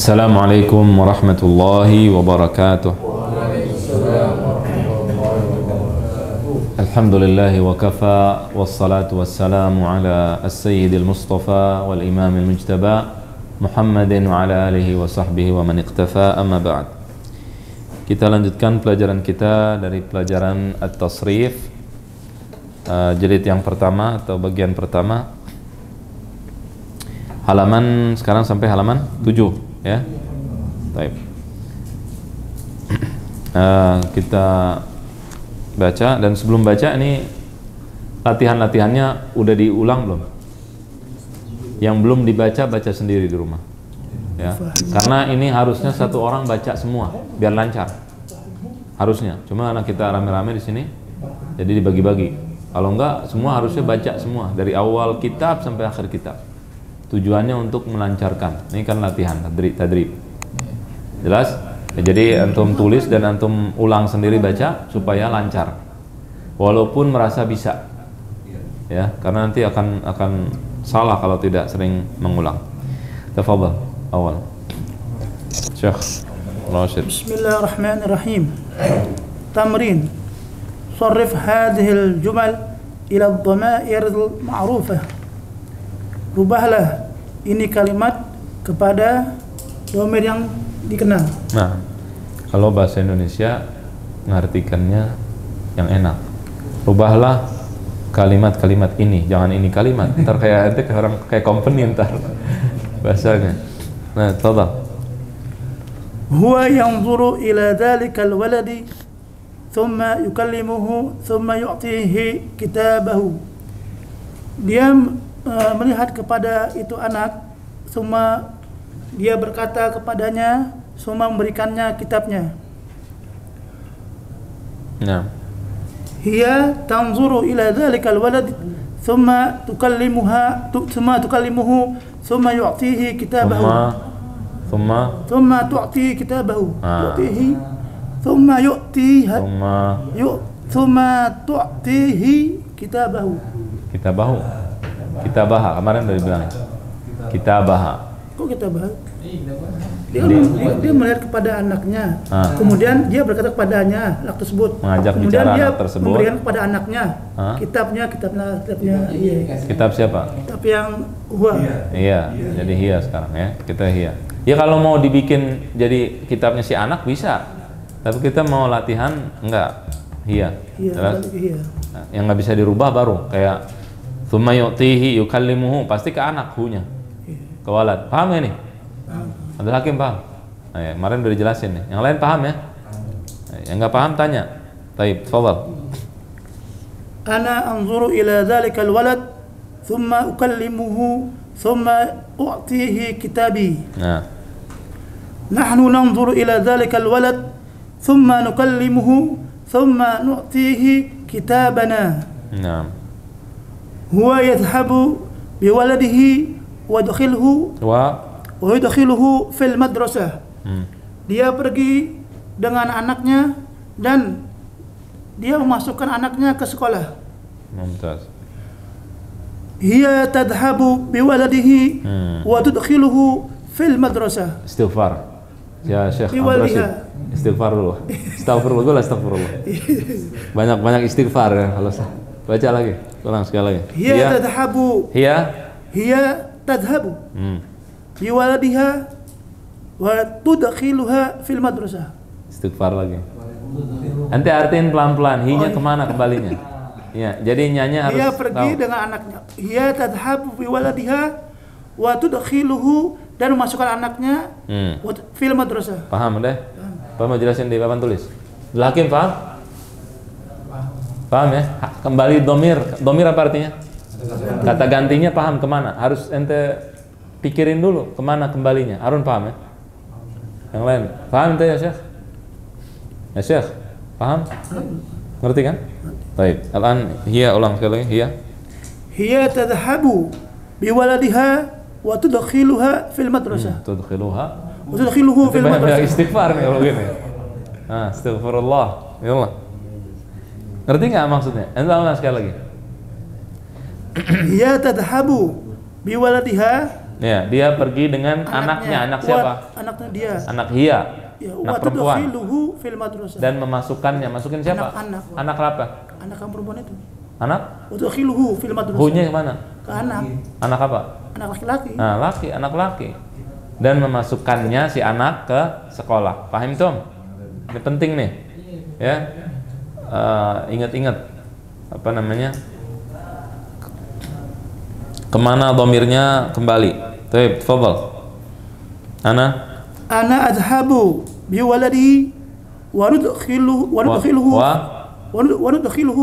Assalamualaikum warahmatullahi wabarakatuh. Alhamdulillahi wa kafa, wassalatu wassalamu ala as-sayyidil mustafa wal imamil mujtaba Muhammadin wa ala alihi wa sahbihi wa man iqtafa, amma ba'd. Kita lanjutkan pelajaran kita dari pelajaran At-Tasrif, jilid yang pertama atau bagian pertama, halaman sekarang sampai halaman 7 ya. Baik. Kita baca, dan sebelum baca ini latihan-latihannya udah diulang belum? Yang belum dibaca, baca sendiri di rumah ya. Karena ini harusnya satu orang baca semua biar lancar. Harusnya. Cuma karena kita rame-rame di sini jadi dibagi-bagi. Kalau enggak, semua harusnya baca semua dari awal kitab sampai akhir kitab. Tujuannya untuk melancarkan. Ini kan latihan, tadrib. Jelas? Ya, jadi antum tulis dan antum ulang sendiri baca supaya lancar. Walaupun merasa bisa. Ya, karena nanti akan salah kalau tidak sering mengulang. Tafadhal, awal. Syekh Rashid. Bismillahirrahmanirrahim. Tamrin. Sarrif hadhil jumal ila ad-dhamair al-ma'rufah. Rubahlah ini kalimat kepada dhamir yang dikenal. Nah, kalau bahasa Indonesia mengartikannya yang enak. Rubahlah kalimat-kalimat ini, jangan ini kalimat. Ntar kayak orang kayak company ntar bahasanya. Nah, tafadhal. Huwa yanzuru ila dhalikal waladi thumma yukallimuhu thumma yu'tihi kitabahu. Dia melihat kepada itu anak, semua dia berkata kepadanya, semua memberikannya kitabnya. Nah. Hiya tanzuru ila dhalikal walad thumma tukallimuhu thumma yu'tihi kitabahu. Thumma tu'tihi kitabahu. Tu'tihi thumma yu'tihi thumma tu'tihi kitabahu. Kitabaha, kemarin udah dibilang. Kitabaha. Kok kitabaha? Dia melihat kepada anaknya, kemudian dia berkata kepadanya anak tersebut, mengajak kemudian bicara dia anak tersebut, memberikan kepada anaknya kitabnya, iya. Kitab siapa? Kitab yang huwa. Iya, jadi hiya sekarang ya, kita hiya. Ya kalau mau dibikin jadi kitabnya si anak bisa, tapi kita mau latihan enggak, hiya. Iya. Nah, yang nggak bisa dirubah baru kayak tsumma yu'tihi yukallimuhu, pasti ke anak hunya, ke walad. Paham ya nih? Abdul Hakim paham? Nah, ya, kemarin udah dijelasin nih. Yang lain paham ya? Nah, yang nggak paham tanya. Taib, tafadhal. Ana anzuru ila dhalikal walad thumma ukallimuhu thumma u'tihi kitabi. Nah. Nahnu nanzuru ila dhalikal walad thumma nukallimuhu thumma nu'tihi kitabana. Nah. Huwa yadhhabu biwaladihi wa yudkhiluhu fil madrasah. Dia pergi dengan anaknya dan dia memasukkan anaknya ke sekolah. Mumtaz. Hiya tadhhabu biwaladihi wa tudkhiluhu fil madrasah. Istighfar. Ya Syekh Abdul Rashid. Istighfar dulu. Astagfirullah. Banyak istighfar ya kalau baca lagi. Ulang sekali lagi. Hiya tadhhabu. Hiya tadhhabu. Biwaladiha wa tudkhiluha fil madrasah. Istighfar lagi. Nanti artiin pelan-pelan. Hinya kemana kembalinya? Ya, jadi nyanya harus. Dia pergi dengan anaknya. Hiya tadhhabu biwaladiha wa tudkhiluhu, dan memasukkan anaknya fil madrasah. Paham deh? Paham, mau jelasin di papan tulis. Hakim paham? Paham ya? Kembali domir apa artinya? Kata gantinya paham kemana? Harus ente pikirin dulu kemana kembalinya. Harun paham ya? Yang lain paham ente ya Syekh? Ya Syekh, paham? Ngerti kan? Baik, al-an hiya, ulang sekali lagi. Hiya tadhhabu biwaladiha wa tudkhiluha fil madrasah. Tudkhiluhu fil madrasah. Banyak istighfar nih kalau gini. Astaghfirullah. Ya Allah. Ngerti nggak maksudnya? Ente ulang sekali lagi. Hiya tadhhabu biwaladiha Ya, dia pergi dengan anaknya. Anak siapa? Anaknya dia. Anak Hiya. Ya, Anak perempuan. fil madrasah. Dan memasukkannya. Masukin siapa? Anak apa? Anak yang perempuan itu. Anak? Udkhiluhu fil madrasah. Hu-nya yang mana? Ke anak. Anak apa? Anak laki-laki. Nah, anak laki. Dan memasukkannya si anak ke sekolah. Paham Tom? Ini penting nih. Ya. Ingat-ingat apa namanya? Kemana dhamirnya kembali? Baik, tafadhal. Ana adhabu bi waladi wa nudkhiluhu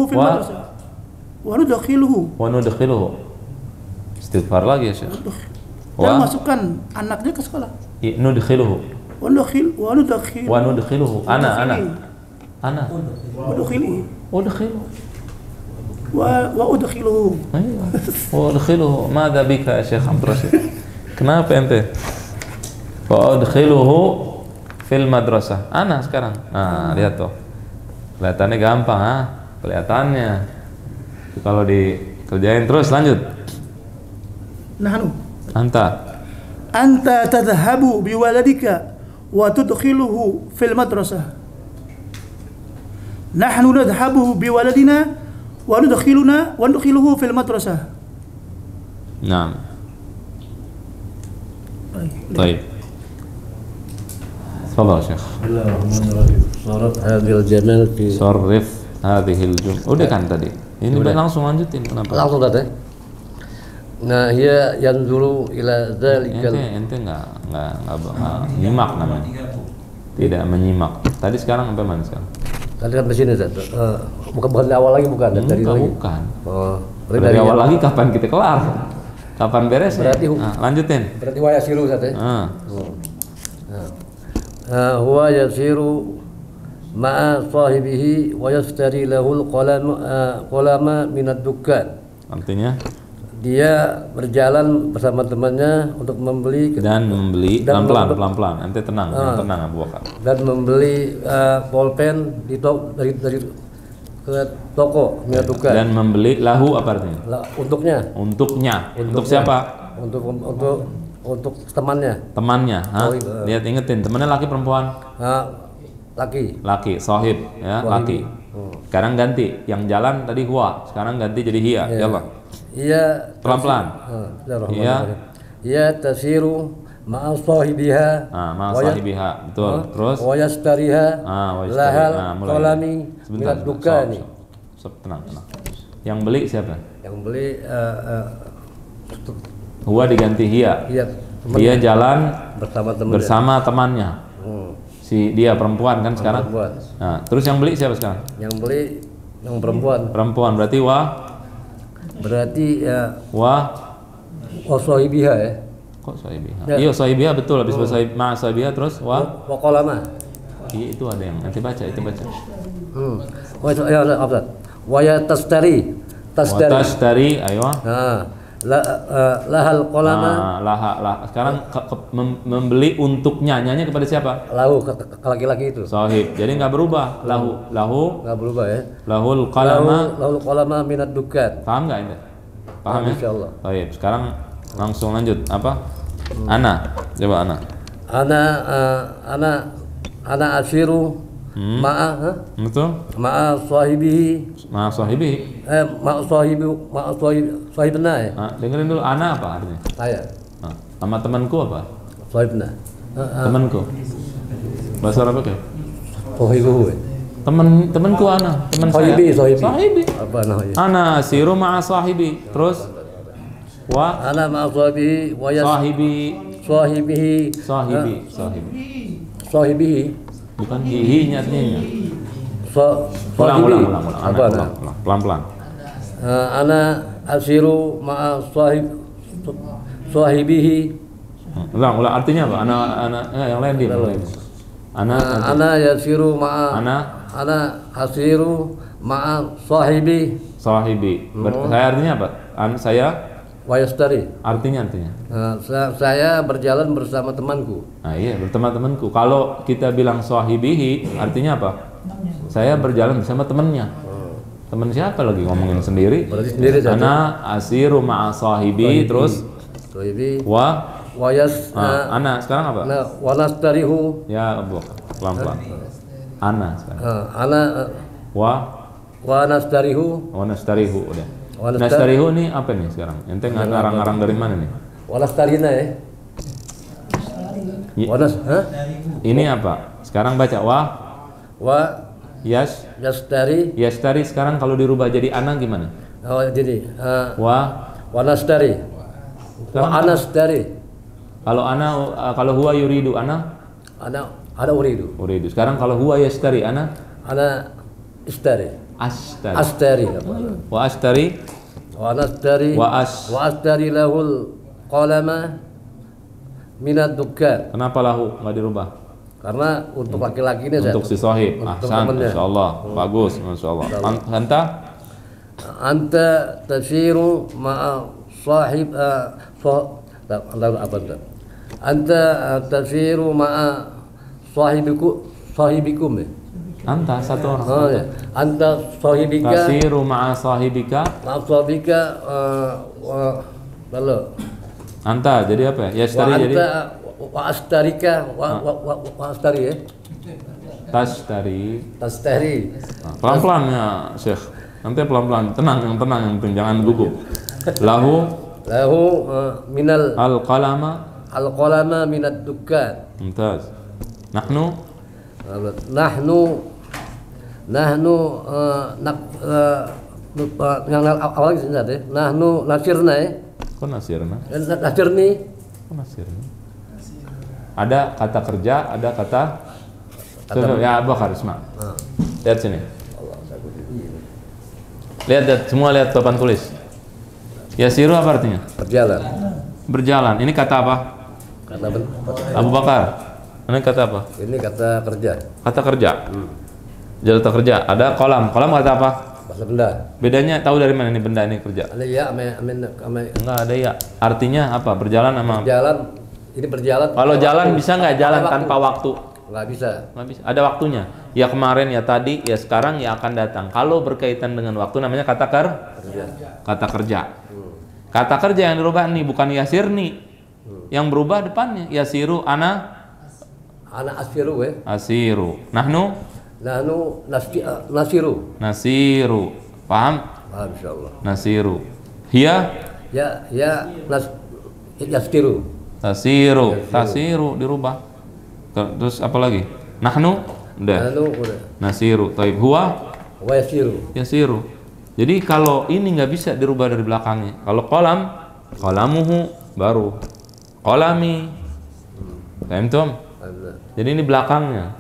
fil madrasah. Wa nudkhiluhu. Istighfar lagi ya, Syekh. Dan masukkan anaknya ke sekolah. Nudkhiluhu. Wa nudkhiluhu. Ana. Udkhiluhu. وأدخله أيوة وأدخله ماذا بك يا شيخ عبد الرشيد kenapa ente وأدخله في المدرسة أنا sekarang nah lihat tuh kelihatannya gampang kelihatannya kalau dikerjain terus lanjut anta tadhhabu biwaladika wa tudkhiluhu fil madrasah nahnu nadhhabu biwaladina wa nudkhiluhu fil madrasah. Naam. Baik. Tafadhal Syekh. Bismillahirrahmanirrahim. Sarf hadhil jamal fi sarf hadhil jumlah. Udah kan tadi. Ini langsung lanjutin kenapa? Langsung tadi. Nah, hiya yanzuru ila dzalikal. Ente enggak nyimak namanya. Tidak menyimak. Tadi sekarang sampai mana sekarang? Tadi kan di sini bukan dari awal lagi bukan dari lagi. Bukan. Oh, dari awal lagi kapan kita kelar? Kapan beres? Berarti lanjutin. Berarti wa yasiru Ustaz ya. Huwa yasiru ma'a sahibihi wa yastari lahul qalama min ad-dukkan. Artinya dia berjalan bersama temannya untuk membeli pelan-pelan. Ente tenang Abu Bakar. Dan membeli pulpen dari ke toko minat duka. Dan membeli lahu apa artinya? Untuknya. Untuk siapa? Untuk temannya. Lihat ingetin temannya laki perempuan? Laki. Sahib ya, laki. Sekarang ganti. Yang jalan tadi huwa, sekarang ganti jadi hiya. Yallah. Iya pelan-pelan. Iya tasiru ma'a sahibiha. Sahibiha. Betul. Terus wa yastariha lahal qalami minat dukani. Tenang. Yang beli siapa? Yang beli huwa diganti hiya. Dia jalan bersama temannya. Si dia perempuan kan sekarang? Nah, terus yang beli siapa sekarang? Yang beli yang perempuan. Perempuan berarti sahibiha ya. Kok sahibiha? Iya sahibiha betul habis sahibiha terus qalama. Iya itu ada yang nanti baca itu. Wa tastari ayo. Lahal qalama. Sekarang membeli untuknya nyanya kepada siapa? Lahu ke laki-laki itu. Sahib. Jadi nggak berubah. Lahu nggak berubah ya. Lahul qalama minad dukan. Paham nggak ini? Paham ya? Insyaallah. Baik, sekarang langsung lanjut apa? Ana. Coba ana. Ana asiru betul? Ma'a sahibihi. Sahibna ya. Dengerin dulu ana apa artinya? Saya. Sama temanku apa? Sahibna. Temanku. Bahasa Arab ya? Sahibuhu. Temanku ana, teman sahibi. Sahibi. Apa namanya? Ana asiru ma'a sahibi. Terus ana ma'a sahibihi wa sahibihi. Bukan hihi-nya artinya. Ulang. Pelan-pelan. Ana asiru ma'a sahibihi. Ulang artinya apa? Ana yang lain dia. Ana yasiru ma'a ana asiru ma'a sahibi. Saya artinya apa? Saya Wayastari. Artinya. Saya berjalan bersama temanku. Nah iya bersama temanku. Kalau kita bilang sahibihi artinya apa? Saya berjalan bersama temannya. Teman siapa lagi ngomongin sendiri? Berarti sendiri. Ana asiru ma'a sahibi terus Thayyibi wa wayas ana sekarang apa? nah wanastarihu Ya Abu Bakar, pelan-pelan. Ana sekarang. ana wa nastarihu wa nastarihu udah. Wa Nastarihu ini apa nih sekarang? Ente ngarang-ngarang dari mana nih? wanastarina ya. Ini apa? Sekarang baca Wa yastari sekarang kalau dirubah jadi ana gimana? Oh jadi wanastari Sekarang anastari kalau ana kalau huwa yuridu ana ada uridu sekarang kalau huwa yastari ana istari astari wa astari wa astari lahul qalama minad dukkan. Kenapa lahu nggak dirubah? Karena untuk laki-laki ini untuk si sahib. Ahsan, masyaallah, bagus, masyaallah. Anta tasiru ma'a sahib anta tasiru ma'a sahibikum ya. Anta satu orang. Oh, ya. Anta sahibika tasiru ma'a sahibika lalu anta jadi apa ya? Yastari jadi wa astarika wa astari ya. Tastari. Pelan-pelan ya, Syekh. Nanti pelan-pelan, tenang yang penting jangan gugup. Lahu minal al-qalama minad dukkan. Mumtaz. Nahnu yang awal sini ya. Nahnu nasirna ya. Kok nasirna? Nasirni. Kok nasirna? Ada kata kerja, ada kata ya Abu Bakar, Isma. Lihat sini. Lihat semua lihat papan tulis. Yasiru apa artinya? Berjalan. Ini kata apa? Kata Abu Bakar. Ini kata apa? Ini kata kerja. Kata kerja. Jadi kata kerja. Ada kolam. Kolam kata apa? Bahasa benda. Bedanya tahu dari mana ini benda ini kerja? Ada ya, enggak ada ya. Artinya apa? Berjalan sama berjalan. Ini berjalan. Kalau jalan bisa nggak jalan tanpa waktu? Nggak bisa. Nggak bisa. Ada waktunya. Ya kemarin, ya tadi, ya sekarang, ya akan datang. Kalau berkaitan dengan waktu namanya kata kerja. Kata kerja. Kata kerja yang dirubah nih bukan yasirni. Yang berubah depannya yasiru ana asiru ya. Asiru. Nahnu nasiru. Paham? Paham insyaallah. Nasiru. Hiya yastiru. Tasiru dirubah. Terus apa lagi? Nahnu udah. Nasiru. Taib huwa yasiru. Jadi kalau ini nggak bisa dirubah dari belakangnya. Kalau qalamuhu baru qalami. Paham? Jadi ini belakangnya.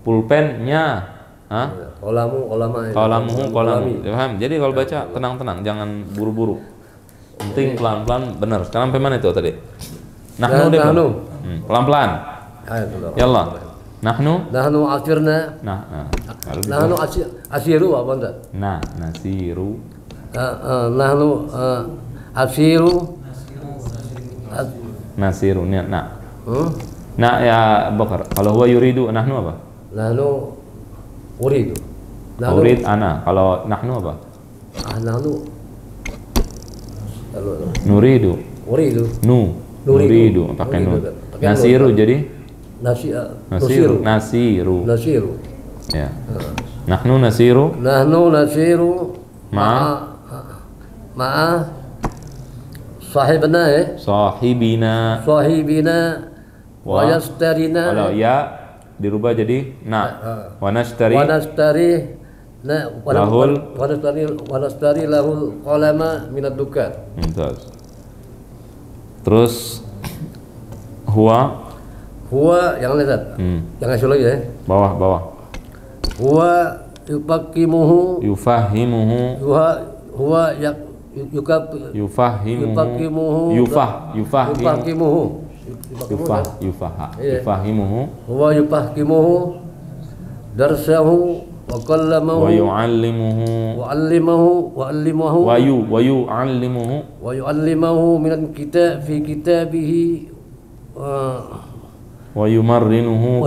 Pulpennya. Qalamuhu. Paham? Jadi kalau baca tenang-tenang, jangan buru-buru. Penting pelan-pelan benar. Sekarang sampai mana itu tadi? Nahnu. Pelan-pelan. Yallah. Nahnu asirna. Nahnu asiru apa enggak? Nasiru. Nahnu asiru. Nasiru ni ya Bakar. Kalau huwa yuridu nahnu apa? Nahnu uridu. Urid ana. Kalau nahnu apa? Nahnu nuridu. Nuridu pakai nun. Nasiru jadi Nasiru. Ya. Nahnu nasiru ma'a sahibina wa yastarina. Kalau ya dirubah jadi wa nastari lahul qalama minad dukan. Terus huwa yang lihat. Yang asal lagi ya. Bawah. Huwa yufahimuhu. Huwa yufahimuhu darsahu wa kallamahu wa yu'allimuhu min kitab fi kitabihi wa yumarrinuhu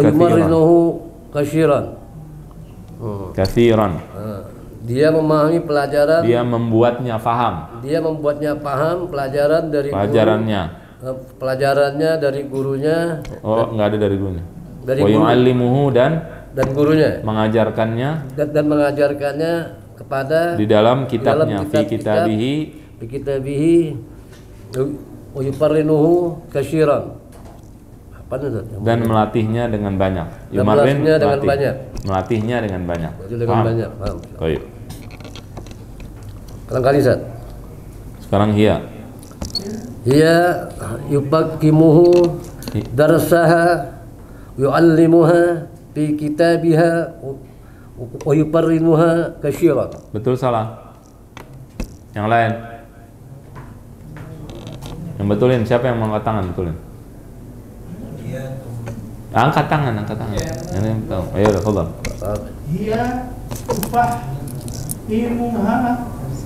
kathiran. Dia memahami pelajaran. Dia membuatnya faham. Dia membuatnya paham pelajaran dari Pelajarannya. pelajarannya dari gurunya. Oh, nggak ada dari gurunya. Dari Wa guru. yu'allimuhu dan Gurunya. mengajarkannya Dan mengajarkannya kepada di dalam kitabnya, fi kitabihi, fi kitabihi wa yuqarrinuhu katsiran. Apa itu? dan melatihnya dengan banyak. Dan melatihnya dengan melatih. banyak. Melatihnya dengan banyak. Dengan Paham? banyak, paham. Baik. Barangkali Ustaz. Sekarang hiya. Hiya yubakimuhu darsaha yu'allimuha fi kitabiha wa yuqarrinuha katsiran. Betul salah? Yang lain? Yang betulin, siapa yang mau angkat tangan betulin? Angkat tangan, angkat tangan. Ini yang tahu. Ayo, tafadhal. Hiya tufahimuha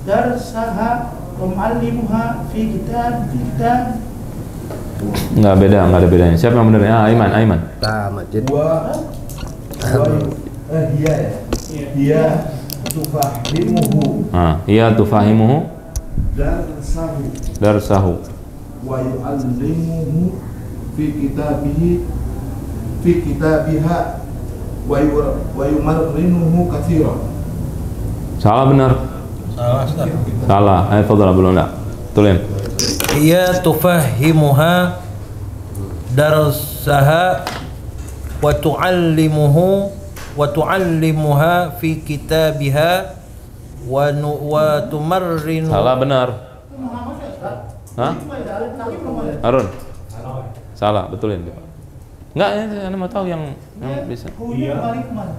darsaha wa muallimuha fi kitab. Enggak beda, enggak ada bedanya. Siapa yang benar? Ah, Aiman. Majid. Dia tufahimuhu Hiya tufahimuhu darsahu wa yu'allimuhu fi kitabiha wa yumarrinuhu katsiran. Salah benar? Salah. Ayo tafadhal belum enggak? Betulin. Ia tufahimuha darsaha wa tu'allimuha fi kitabiha wa tumarrinu. Salah benar? Hah? Harun? Salah, betulin. Enggak, Anda mau tahu yang bisa. Iya. Balik kemana?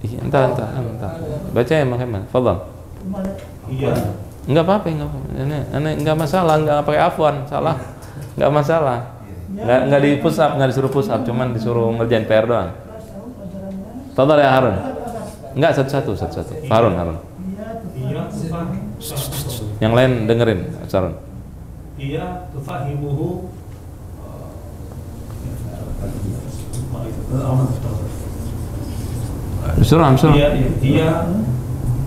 Entah. Baca ya makanya. Fadhal. Iya. Enggak apa-apa, enggak apa-apa. Ini enggak masalah, enggak pakai afwan, salah. Enggak masalah. Enggak di push up, enggak disuruh push up, cuman disuruh ngerjain PR doang. Fadhal ya Harun. Enggak satu-satu. Harun. Iya Yang lain dengerin, Harun. Iya tufahimuhu Surah.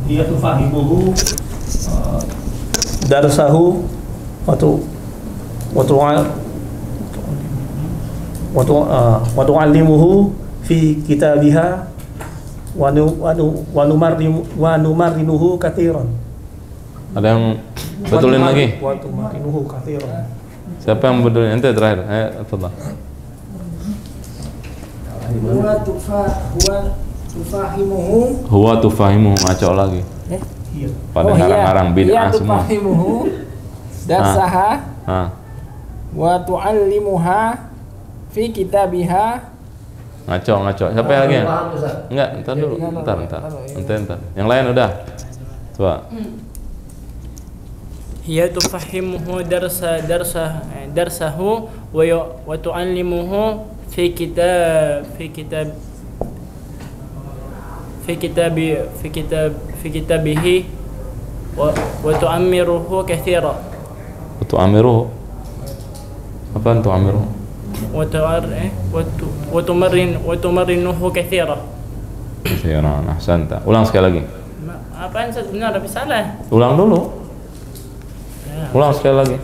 Iya tufahimuhu Darsahu wa tu'allimuhu fi kitabiha wa numarrinuhu katsiran. Ada yang betulin lagi? Wa tumarrinuhu katsiran. Siapa yang betulin? Ente terakhir. Ayo, fadhal. Huwa tufahimuhu ngaco lagi. Pada ngarang-ngarang bid'ah semua. Tufahimuhu darsaha wa tu'allimuha fi kitabiha. Ngaco. Siapa yang lagi? Enggak, entar dulu. Entar. Yang lain udah. Coba. Hiya tufahimuhu darsahu wa tu'allimuhu fi kitabihi wa tu'ammiruhu katsira. Tu'amiruhu. Apaan tu'amiruhu? wa tumarrinuhu katsira. Katsiran, ahsanta. Ulang sekali lagi. Apaan benar tapi salah? Ulang dulu. Ulang sekali lagi.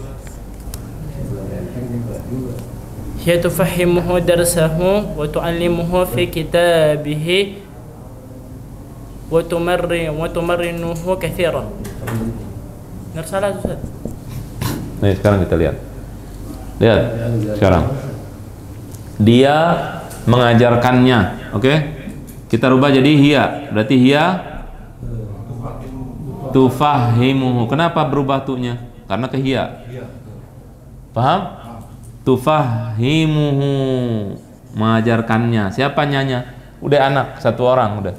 Hiya tufahimuhu darsahu wa tu'allimuhu fi kitabihi wa tumarrinuhu katsira. Benar salah Ustaz? Nih sekarang kita lihat. Lihat sekarang. Dia mengajarkannya, oke? Kita rubah jadi hiya. Berarti hiya tufahimuhu. Kenapa berubah tu'nya? Karena ke hiya. Paham? Tufahimuhu, mengajarkannya. Siapa nyanya? Udah anak, satu orang udah.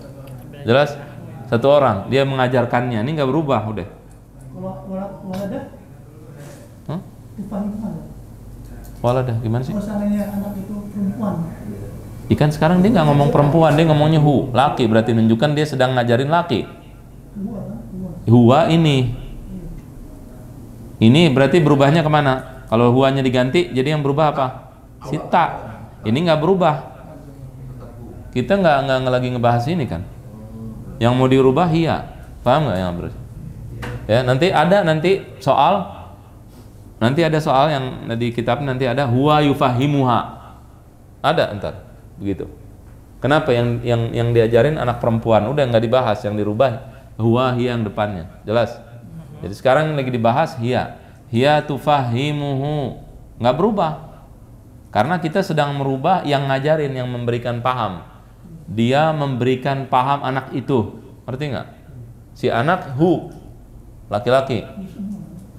Jelas? Satu orang, dia mengajarkannya. Ini nggak berubah udah. Waladah? Hah? Tufahimuha. Waladah, gimana sih? Masalahnya anak itu perempuan. Ikan sekarang dia nggak ngomong perempuan, dia ngomongnya laki. Berarti menunjukkan dia sedang ngajarin laki. Huwa ini. Ini berarti berubahnya kemana? Kalau huwanya diganti, jadi yang berubah apa? Sita. Ini nggak berubah. Kita nggak lagi ngebahas ini kan? Yang mau dirubah hiya. Paham nggak yang bro? Ya, nanti ada soal yang di kitab nanti ada huwa yufahimuha. Ada entar begitu. Kenapa yang diajarin anak perempuan udah nggak dibahas, yang dirubah huwa hiya yang depannya. Jelas? Jadi sekarang lagi dibahas hiya tufahimuhu. Nggak berubah. Karena kita sedang merubah yang ngajarin, yang memberikan paham. Dia memberikan paham anak itu. Ngerti nggak? Si anak laki-laki.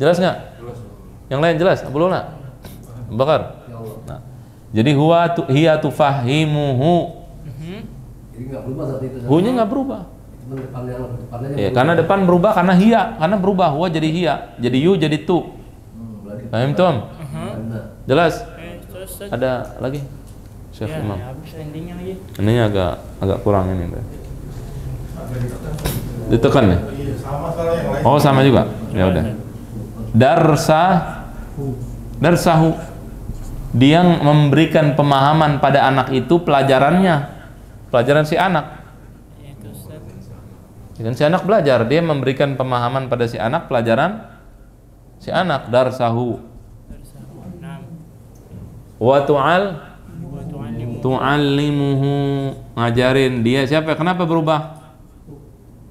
Jelas nggak? Yang lain jelas? Belum nak? Bakar. Nah, jadi hiya tufahimuhu. Jadi nggak berubah saat itu. Hu-nya nggak berubah. Ya, karena depan berubah karena hiya, karena berubah huwa jadi hiya, jadi yu jadi tu. Paham Tom? Jelas? Ada lagi? Syekh Imam. Ini agak kurang ini. Ditekan ya? Oh sama juga. Ya udah. Darsahu. Dia memberikan pemahaman pada anak itu pelajaran si anak. Dengan si anak belajar, dia memberikan pemahaman pada si anak pelajaran si anak. Darsahu. Wa tu'allimuhu, ngajarin dia. Siapa? Kenapa berubah?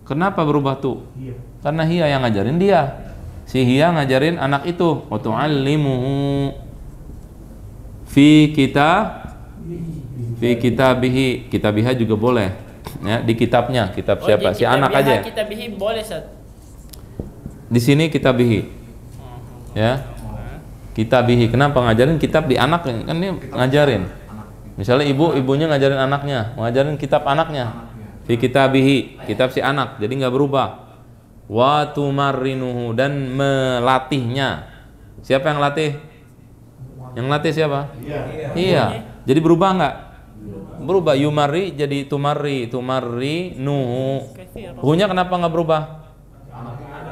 Kenapa berubah tuh? Karena hiya yang ngajarin dia. Si hiya ngajarin anak itu. Wa tu'allimuhu fi kitabihi. Kitabiha juga boleh. Ya, di kitabnya. Kitab siapa? Si anak aja. Kitabihi boleh, Ustaz. Di sini kitabihi. Ya. Kitabihi. Kenapa ngajarin kitab di anak? Kan dia ngajarin. Misalnya ibunya ngajarin anaknya, ngajarin kitab anaknya. Fi kitabihi, kitab si anak. Jadi nggak berubah. Wa tumarrinuhu, dan melatihnya. Siapa yang latih? Yang latih siapa? Iya. Jadi berubah nggak? Berubah. Yumarri jadi tumarri nuhu. Hu-nya kenapa nggak berubah?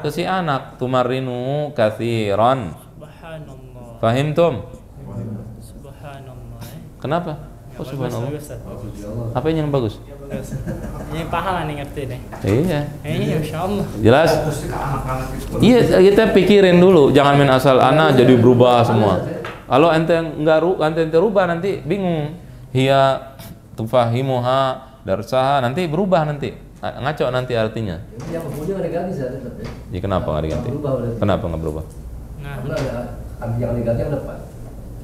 Ke si anak. Tumarrinuhu katsiran. Fahim Tom? Subhanallah. Kenapa? Oh subhanallah. Apa yang bagus? Ini paham nih, ngerti nih. Iya. Iya, insyaallah. Jelas? Iya, kita pikirin dulu, jangan main asal ana jadi berubah semua. Kalau ente ente rubah nanti bingung. Hiya tufahimuha darsaha, nanti berubah nanti. Ngaco nanti artinya. Yang kemudian nggak diganti ya. Ya kenapa nggak diganti? Kenapa nggak berubah? Karena ada yang diganti yang depan.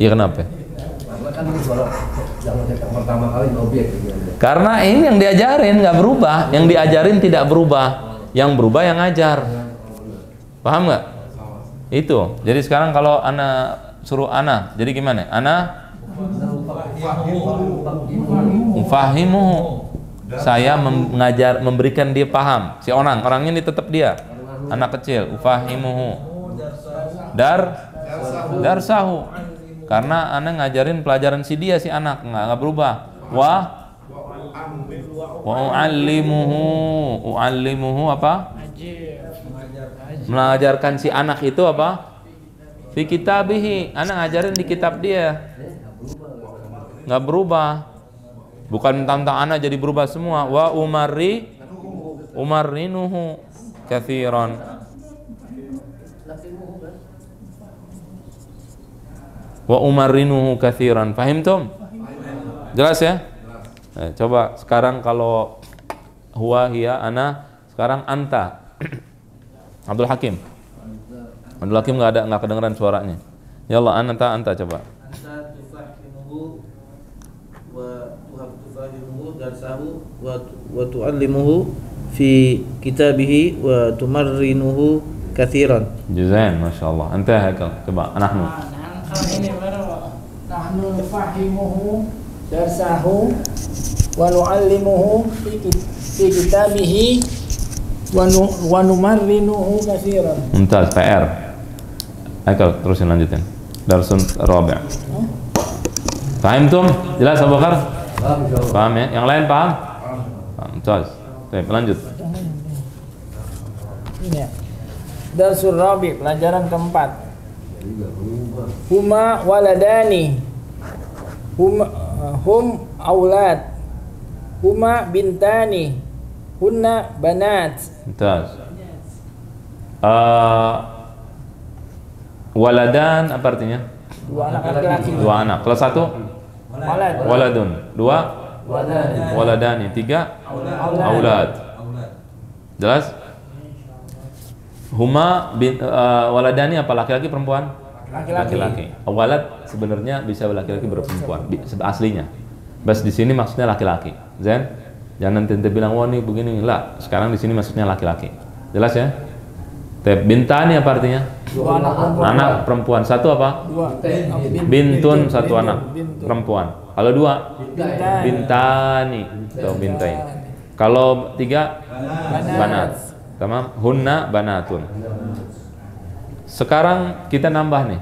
Iya kenapa? Karena kan ini soal yang pertama kali objek. Karena ini yang diajarin nggak berubah, yang diajarin tidak berubah, yang berubah yang ngajar. Paham nggak? Itu. Jadi sekarang kalau ana suruh ana, jadi gimana? Ana mufahimuhu. Saya memberikan dia paham. Si orangnya ini tetap dia, anak kecil. Ufahimuhu. Darsahu. Karena ana ngajarin pelajaran si dia, si anak nggak berubah. Wa u'allimuhu apa? Mengajarkan si anak itu apa? Fi kitabihi. Ana ngajarin di kitab dia. Nggak berubah. Bukan tentang ana jadi berubah semua. Wa umarrinuhu katsiran. Wa umarrinuhu katsiran. Fahimtum? Jelas ya? Nah, coba sekarang kalau huwa hiya ana, sekarang anta. Abdul Hakim nggak kedengeran suaranya. Ya Allah, anta coba. Anta tufahimuhu wa tufahimuhu darsahu wa tu'allimuhu fi kitabihi wa tumarrinuhu katsiran. Jazain, masyaallah. Anta hakal. Coba nahnu. Nahnu nufahimuhu darsahu wa nu'allimuhu fi kitabihi wa numarrinuhu katsiran. Mumtaz, PR. Ayo terusin lanjutin. Darsun rabi'. Paham tuh? Jelas Abu Bakar? Paham ya? Yang lain paham? Paham. Mumtaz. Baik, lanjut. Ini ya. Darsul rabi', pelajaran keempat. Huma waladani. Hum aulad. Huma bintani. Hunna banat. Mumtaz. Waladan apa artinya? Dua anak laki-laki. Dua anak. Kalau satu Walad. waladun, dua waladani, tiga aulad. Jelas? Huma waladani apa laki-laki perempuan? Laki-laki. Walad sebenarnya bisa laki-laki berperempuan aslinya. Bas di sini maksudnya laki-laki. Zen, jangan nanti bilang wah nih begini lah. Sekarang di sini maksudnya laki-laki. Jelas ya? Bintani apa artinya? Dua anak perempuan. Anak perempuan. Satu apa? Dua. Bintun, satu anak perempuan. Kalau dua? Bintan. Bintani atau bintai. Kalau tiga? Banat. Tamam? Hunna banatun. Sekarang kita nambah nih.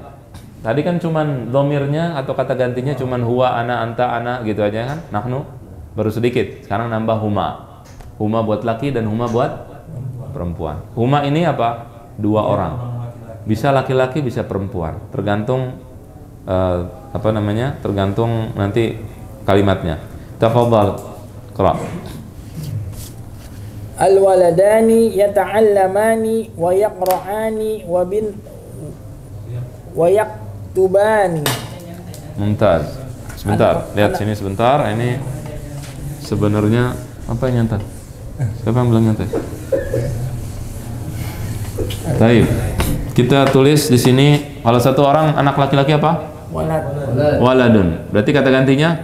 Tadi kan cuman domirnya atau kata gantinya cuman huwa, ana, anta, ana gitu aja kan? Nahnu baru sedikit. Sekarang nambah huma. Huma buat laki dan huma buat perempuan. Huma ini apa? Dua orang. Bisa laki-laki, bisa perempuan. Tergantung tergantung nanti kalimatnya. Tafadhal, qra. Al-waladani yata'allamani wa yaqra'ani wa yaktubani. Mumtaz. Sebentar, lihat sini sebentar. Ini sebenarnya apa yang nyantai? Siapa yang bilang nyantai? Baik. Kita tulis di sini kalau satu orang anak laki-laki apa? Walad. Waladun. Berarti kata gantinya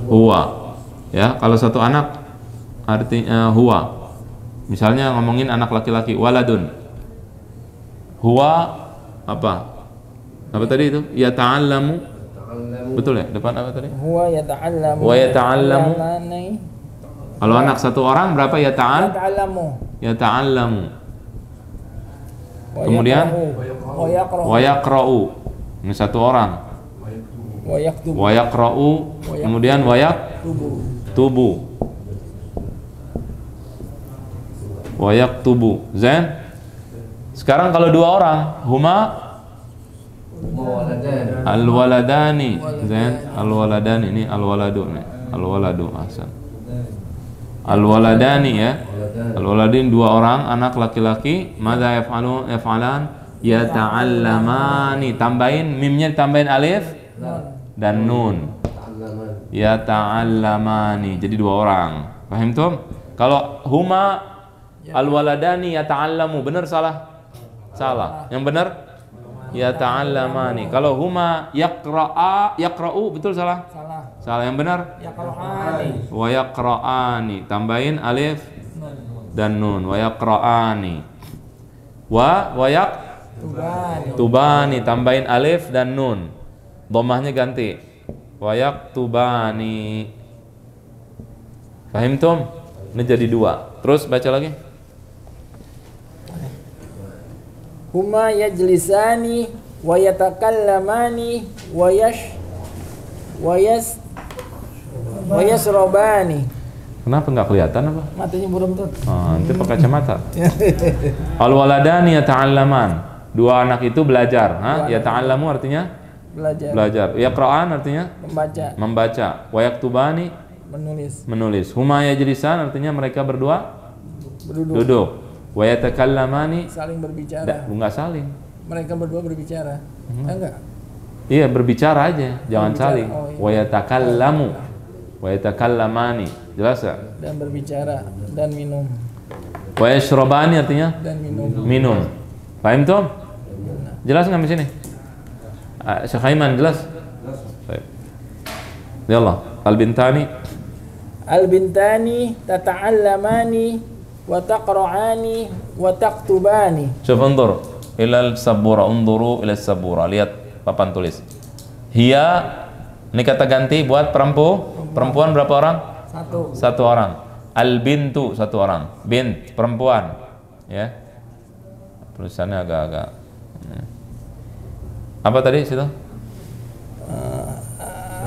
huwa. Ya, kalau satu anak artinya huwa. Misalnya ngomongin anak laki-laki waladun. Huwa apa? Apa tadi itu? Yata'allamu. Betul ya? Depan apa tadi? Huwa yata'allamu. Wa yata'allamu. Kalau anak satu orang berapa yata'allamu? Kemudian wa yaqra'u. Ini satu orang. Wa yaqra'u. Kemudian wa yaktubu. Wa yaktubu. Zain? Sekarang kalau dua orang, huma al-waladani. Zain? Al-waladani ini al-waladu nih. Al-waladu ahsan. Al-waladani ya. Al-waladin dua orang anak laki-laki. Madza yaf'alan? Yata'allamani. Tambahin mimnya, tambahin alif dan nun. Yata'allamani. Jadi dua orang. Paham tuh? Kalau huma al-waladani yata'allamu, benar salah? Salah. Yang benar yata'allamani. Kalau huma yaqra'u, betul salah? Salah. Yang benar wa yaqra'ani. Tambahin alif dan nun. Wa yaqra'ani. Wa yaktubani. Tambahin alif dan nun. Dhammahnya ganti. Wa yaktubani. Fahim tum? Ini jadi dua. Terus baca lagi. Huma yajlisani wa yatakallamani wa yasrabani. Kenapa nggak kelihatan apa? Matanya burem tuh. Nanti pakai kacamata. Al-waladani yata'allaman. Dua anak itu belajar. Yata'allamu artinya belajar. Yaqra'an artinya membaca. Wa yaktubani menulis. Huma yajlisan artinya mereka berdua duduk. Wa yatakallamani saling berbicara. Enggak saling. Mereka berdua berbicara. Enggak. Iya, berbicara aja, jangan saling. Oh, iya. Wa yatakallamu. Wa yatakallamani. Jelas ya? Dan berbicara dan minum. Wa yashrabani artinya dan minum. Minum. Paham tuh? Jelas nggak di sini? Syekh Aiman jelas? Baik. Ya Allah, al-bintani. Al-bintani tata'allamani wa taqra'ani wa taktubani. Syuf undur ila al-sabura, unduru ila al-sabura. Lihat papan tulis. Hiya, ini kata ganti buat perempuan berapa orang? Satu orang. Al-bintu, satu orang. Bint, perempuan. Ya. Tulisannya agak-agak. Apa tadi situ?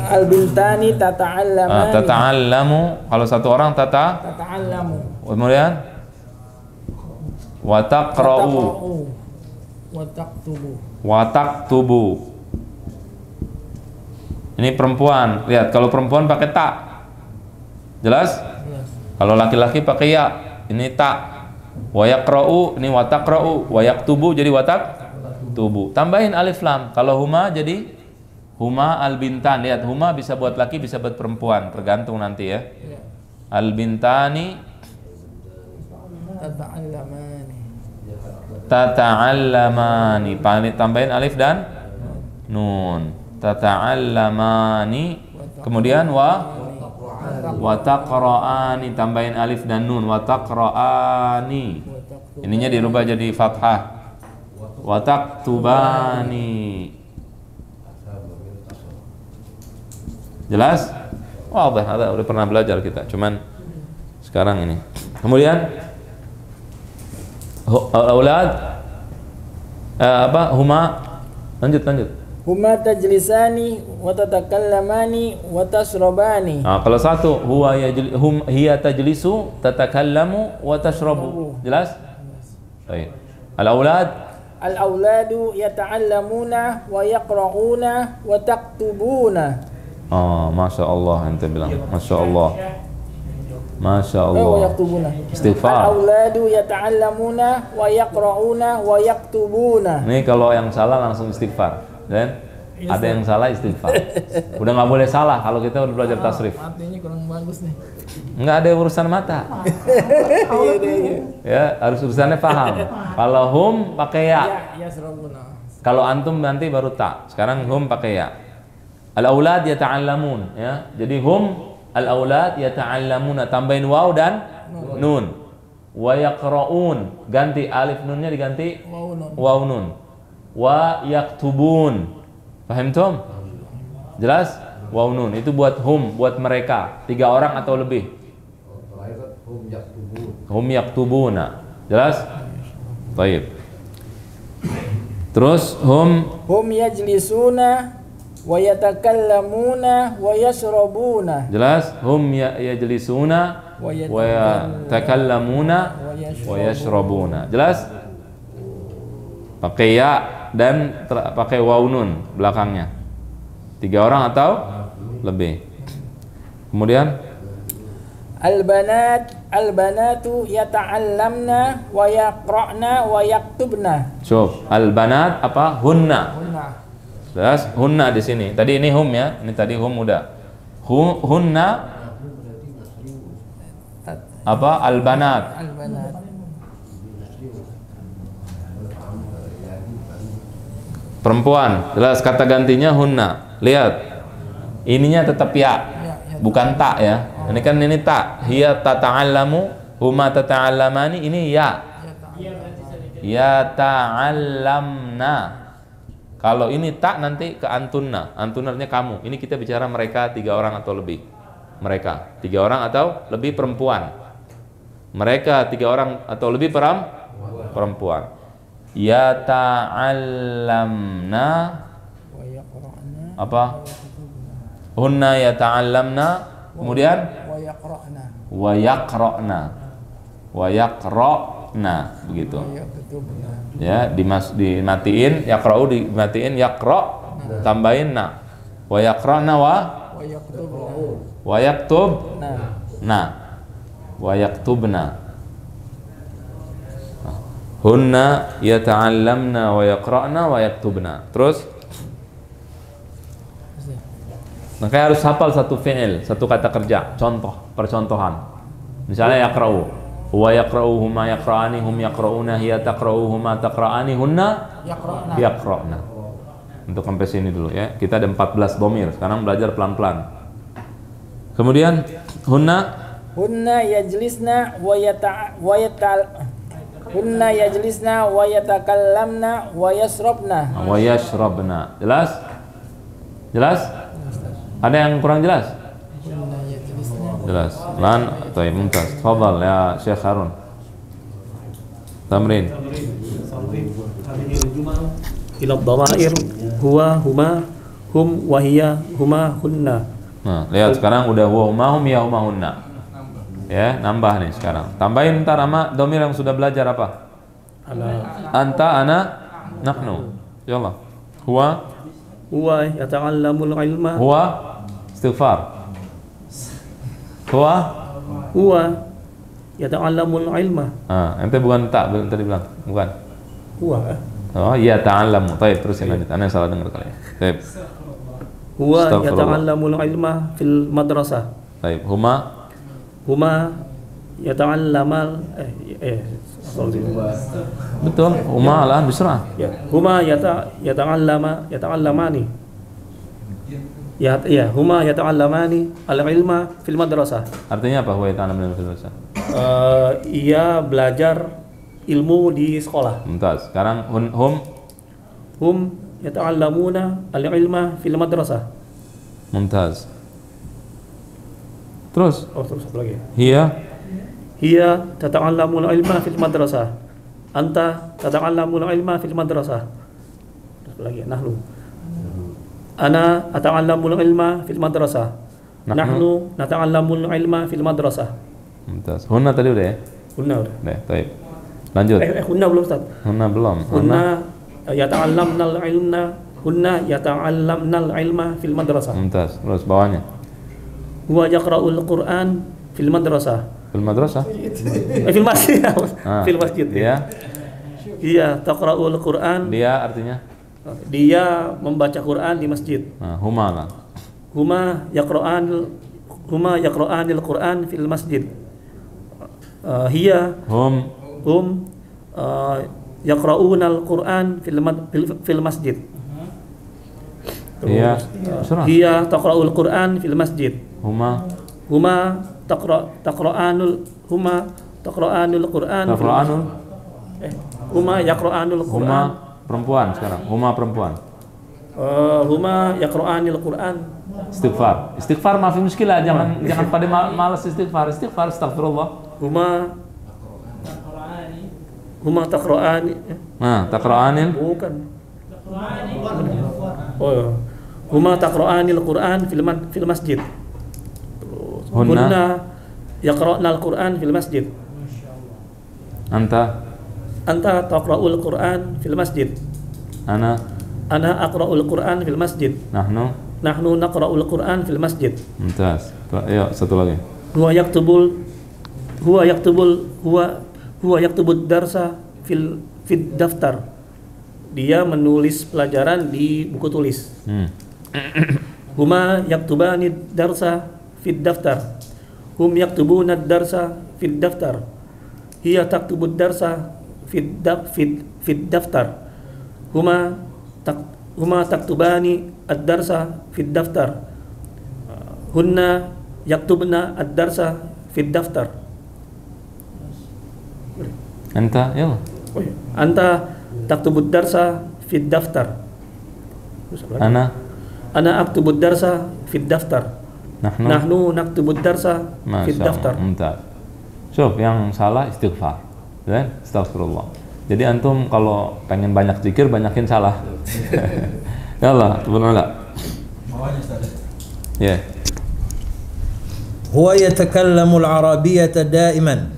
Al-bintani tata'allamani. Tata'allamu, kalau satu orang tata'allamu. Kemudian wa taqra'u wa taktubu. Ini perempuan. Lihat, kalau perempuan pakai ta. Jelas? Kalau laki-laki pakai ya. Ini ta. Wa yaqra'u ini wa taqra'u, wa yaktubu jadi wa taktubu. Tambahin alif lam. Kalau huma jadi huma al-bintan. Lihat, huma bisa buat laki, bisa buat perempuan, tergantung nanti ya. Al-bintani tata'allamani. Tambahin alif dan nun. Tata'allamani. Kemudian wa taqra'ani, tambahin alif dan nun. Wa taqra'ani. Ininya dirubah jadi fathah. Wa taktubani. Jelas? Wah, udah pernah belajar kita, cuman sekarang ini. Kemudian aulad huma, lanjut. Huma tajlisani wa tatakallamani wa tashrabani. Nah, kalau satu hiya tajlisu tatakallamu wa tashrabu. Jelas? Baik. Al-auladu yata'allamuna wa yaqra'una wa taktubuna. Oh, Masya Allah, ente bilang Masya Allah. Masya Wa Allah. yaktubuna. Istighfar. Al-auladu yata'allamuna wa yaqra'una wa yaktubuna. Ini kalau yang salah langsung istighfar. Dan ada yang salah istighfar. Udah nggak boleh salah kalau kita udah belajar tasrif. Artinya kurang bagus nih. Nggak ada urusan mata. Ya, harus urusannya paham. Kalau hum pakai ya. Ya serabuna. Kalau antum nanti baru ta. Sekarang hum pakai ya. Al-aulad yata'allamun ya. Jadi hum al-aulad yata'allamuna, tambahin waw dan nun. Wa yaqra'un, ganti alif nunnya diganti waw nun. Wa yaktubun. Paham tum? Jelas? Waw nun itu buat hum, buat mereka, 3 orang atau lebih. Hum yaktubuna. Jelas? Baik. Terus hum yajlisuna wa yatakallamuna wa yashrabuna. Jelas? Hum yajlisuna wa yatakallamuna wa yashrabuna. Jelas? Pakai ya dan pakai waw nun belakangnya. 3 orang atau lebih. Kemudian al-banatu yata'allamna wa yaqra'na wa yaktubna. Syuf, al-banat apa? Hunna. Jelas? Hunna di sini. Tadi ini hum ya. Ini tadi hum udah. Hunna apa? Al-banat. Perempuan. Jelas, kata gantinya hunna. Lihat. Ininya tetap ya. Bukan tak ya. Ini kan ini tak. Hiya tata'allamu, huma tata'allamani, ini ya. Ya ta'allamna. Kalau ini tak nanti ke antunna. Antunna artinya kamu. Ini kita bicara mereka 3 orang atau lebih. Mereka 3 orang atau lebih perempuan. Mereka 3 orang atau lebih perempuan. Ya ta'allamna apa? Hunna ya ta'allamna. Kemudian wa yaqra'na begitu. Ya, dimatiin, yaqra'u dimatiin, yaqra' tambahin na. Wa yaqra'na wa yaktubna. Hunna yata'allamna wa yaqra'na wa yaktubna. Terus makanya harus hafal satu fi'il, satu kata kerja, contoh, percontohan. Misalnya yaqra'u. Wa yaqra'u huma yaqra'ani hum yaqra'una hiya taqra'u huma taqra'ani hunna yaqra'na. Untuk sampai sini dulu ya. Kita ada 14 dhamir. Sekarang belajar pelan-pelan. Kemudian hunna yajlisna hunna yajlisna wa yatakallamna wa yashrabna. Wa yashrabna. Jelas? Jelas? Ada yang kurang jelas? Jelas. Lan, baik, mumtaz. Tafadhal ya Syekh Harun. Tamrin. Ila dhamair huwa huma hum wa hiya huma hunna. Nah, lihat sekarang udah huwa huma hum ya huma hunna. Ya, nambah nih sekarang. Tambahin ntar sama dhamir yang sudah belajar apa? Anta, ana, nahnu. Insyaallah. Huwa yata'allamul ilma. Huwa istighfar. Huwa yata'allamul ilma. Ente bukan tak tadi bilang, bukan. Huwa. Oh, ya ta'allamu. Baik, terusin lanjut. Ana salah dengar kali ya. Baik. Huwa Astaghfirullah. yata'allamul ilma fil madrasah. Baik, huma Yata'allamal betul. Huma al-an bisrah. ya, huma yata'allamani. Huma yata'allamani al-ilma fil madrasah. Artinya apa? Huwa yata'allamu fil madrasah. Ia belajar ilmu di sekolah. Mumtaz. Sekarang Hum yata'allamuna al-ilma fil madrasah. mumtaz. Terus Terus apa lagi? hiya tata'allamul ilma fil madrasah. Anta tata'allamul ilma fil madrasah. Terus apa lagi? Nahnu. Ana ata'allamul ilma fil madrasah. Nahnu nata'allamul ilma fil madrasah. mumtaz. Hunna tadi udah ya? Hunna udah. Baik, baik. Lanjut. Hunna belum, Ustaz. Hunna belum. Hunna yata'allamnal ilma fil madrasah. Mumtaz. Terus bawahnya. Huwa yaqra'ul Qur'an fil madrasah. Fil madrasah. Fil masjid. Fil masjid. Dia Iya, taqra'ul Qur'an. dia artinya Dia membaca Quran di masjid. huma lah. Huma yaqra'anil Qur'an fil masjid. Hiya Hum yaqra'unal Qur'an fil masjid. Iya. Surah. Hiya taqra'ul Qur'an fil masjid. Huma taqra'anul Qur'an. taqra'anul. Huma yaqra'anul Huma Qur'an. perempuan sekarang. Huma perempuan. Huma yaqra'anil Qur'an. Istighfar. Istighfar maaf muskilah. Jangan pada malas istighfar. Istighfar astagfirullah. Huma taqra'ani. Taqra'anil. Bukan. Huma taqra'anil Qur'an fil masjid. Hunna yaqra'nal Qur'an fil masjid. Anta taqra'ul Qur'an fil masjid. ana aqra'ul Qur'an fil masjid. Nahnu naqra'ul Qur'an fil masjid. mumtaz. Ayo satu lagi. Huwa yaktubud darsa fil daftar. Dia menulis pelajaran di buku tulis. Huma yaktubani darsa fid daftar. Hum yaktubuna darsa fid daftar. Hiya taktubud darsa fid daftar. Huma taktubani ad-darsa fid daftar. Hunna yaktubna ad-darsa fid daftar. Anta, yalla. Anta taktubud darsa fid daftar. Ana aktubud darsa fid daftar. Nahnu naktubud darsa fid daftar. Mumtaz. Syuf, yang salah istighfar. Dan astagfirullah. Jadi antum kalau pengen banyak zikir banyakin salah. Yalla, subhanallah. Ya. Huwa yatakallamu al-arabiyyata da'iman.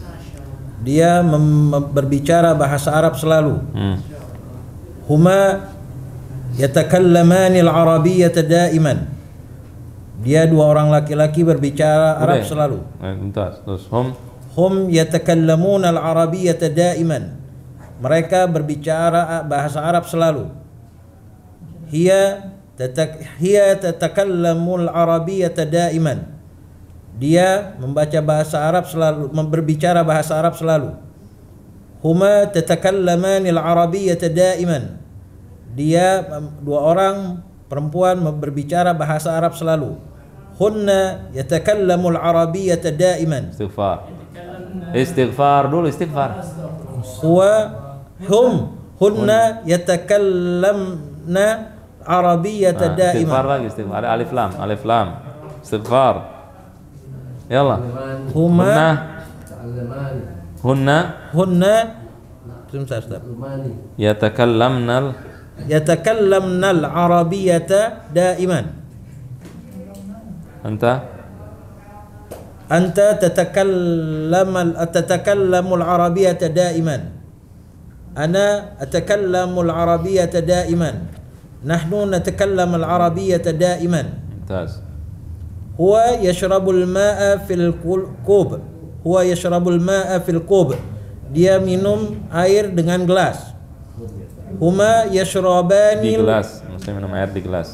Dia berbicara bahasa Arab selalu. Huma yatakallamani al-arabiyyata da'iman. Dia dua orang laki-laki berbicara Arab selalu. Mumtaz. Terus Hum yatakallamuna al-arabiyyata da'iman. Mereka berbicara bahasa Arab selalu. Hiya tatakallamu al-arabiyyata da'iman. Dia membaca bahasa Arab selalu, berbicara bahasa Arab selalu. Huma tatakallamani al-arabiyyata da'iman. Dia dua orang perempuan berbicara bahasa Arab selalu. Hunna yatakallamu al-arabiyyata da'iman. Istighfar dulu, istighfar. Hunna yatakallamna arabiyyata da'iman. Istighfar lagi, istighfar. Ada alif lam. Istighfar. Yalla. Hunna yatakallamna al-arabiyyata da'iman. Anta tatakallamu al-arabiyyata da'iman. Ana atakallamu al-arabiyyata da'iman. Nahnu natakallamu al-arabiyyata da'iman. Mumtaz. Huwa yashrabu al-ma'a fil kub. huwa yashrabul ma'a fil qub. Dia minum air dengan gelas. Huma Di yashrabanil gelas, maksudnya minum air di gelas.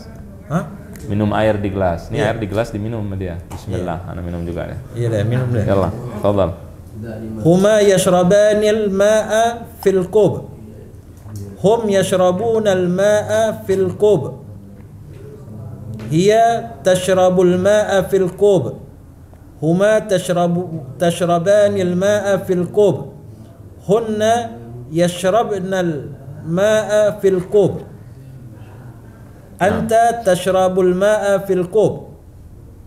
Hah? Minum air di gelas. Ini Iya. air di gelas diminum sama dia. Bismillah, ana minum juga ya. Iya deh, minum deh. Yalla, tafadhal. Huma yashrabanil ma'a fil qub. Hum yashrabunal ma'a fil qub. Hiya tashrabul ma'a fil qub. Huma tashrabanil ma'a fil qub. Hunna yashrabnal ma'a fil qub. Anta tashrabul ma'a fil qub.